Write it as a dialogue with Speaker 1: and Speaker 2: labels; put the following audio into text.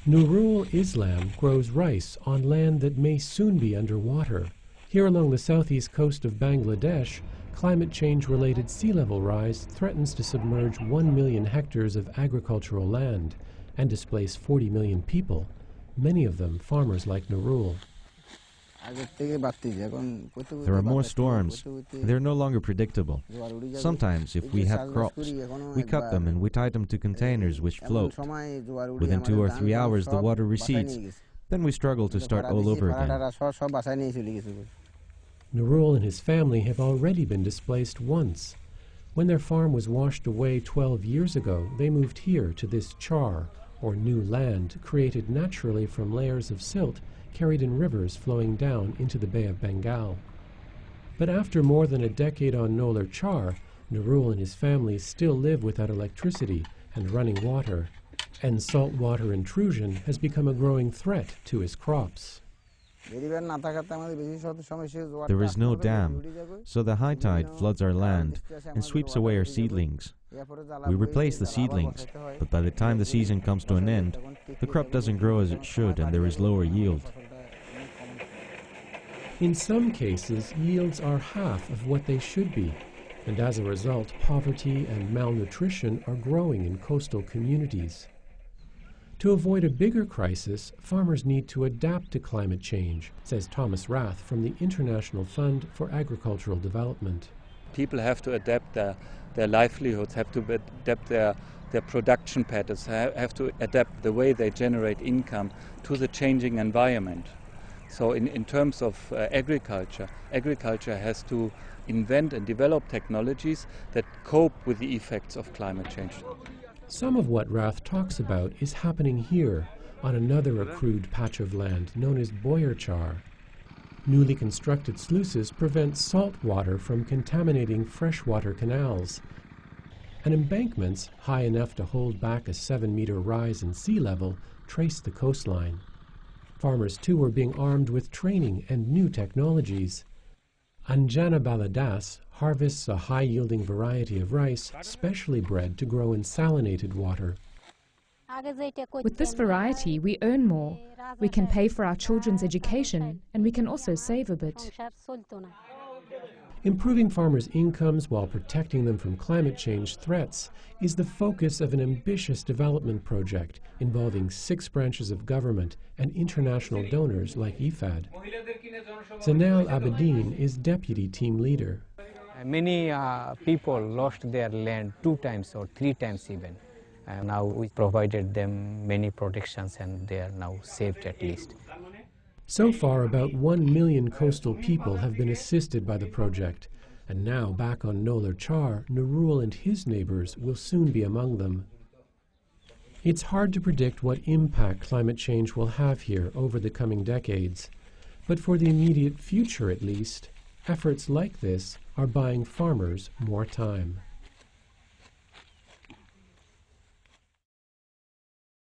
Speaker 1: Nurul Islam grows rice on land that may soon be underwater. Here along the southeast coast of Bangladesh, climate change-related sea level rise threatens to submerge 1 million hectares of agricultural land and displace 40 million people, many of them farmers like Nurul.
Speaker 2: There are more storms. They're no longer predictable. Sometimes, if we have crops, we cut them and we tie them to containers which float. Within 2 or 3 hours, the water recedes. Then we struggle to start all over again.
Speaker 1: Nurul and his family have already been displaced once. When their farm was washed away 12 years ago, they moved here to this char, or new land, created naturally from layers of silt carried in rivers flowing down into the Bay of Bengal. But after more than a decade on Nolar Char, Nurul and his family still live without electricity and running water, and saltwater intrusion has become a growing threat to his crops.
Speaker 2: There is no dam, so the high tide floods our land and sweeps away our seedlings. We replace the seedlings, but by the time the season comes to an end, the crop doesn't grow as it should and there is lower yield.
Speaker 1: In some cases, yields are half of what they should be, and as a result, poverty and malnutrition are growing in coastal communities. To avoid a bigger crisis, farmers need to adapt to climate change, says Thomas Rath from the International Fund for Agricultural Development.
Speaker 3: People have to adapt their livelihoods, have to adapt their production patterns, have to adapt the way they generate income to the changing environment. So in terms of agriculture has to invent and develop technologies that cope with the effects of climate change.
Speaker 1: Some of what Rath talks about is happening here, on another accrued patch of land known as Boyer Char. Newly constructed sluices prevent salt water from contaminating freshwater canals, and embankments high enough to hold back a 7-meter rise in sea level trace the coastline. Farmers, too, are being armed with training and new technologies. Anjana Baladas harvests a high-yielding variety of rice specially bred to grow in salinated water.
Speaker 4: With this variety, we earn more. We can pay for our children's education, and we can also save a bit.
Speaker 1: Improving farmers' incomes while protecting them from climate change threats is the focus of an ambitious development project involving 6 branches of government and international donors like IFAD. Zanel Abedin is deputy team leader.
Speaker 5: Many people lost their land 2 times or 3 times even. Now we provided them many protections and they are now saved at least.
Speaker 1: So far, about 1 million coastal people have been assisted by the project, and now back on Nolar Char, Nurul and his neighbors will soon be among them. It's hard to predict what impact climate change will have here over the coming decades, but for the immediate future at least, efforts like this are buying farmers more time.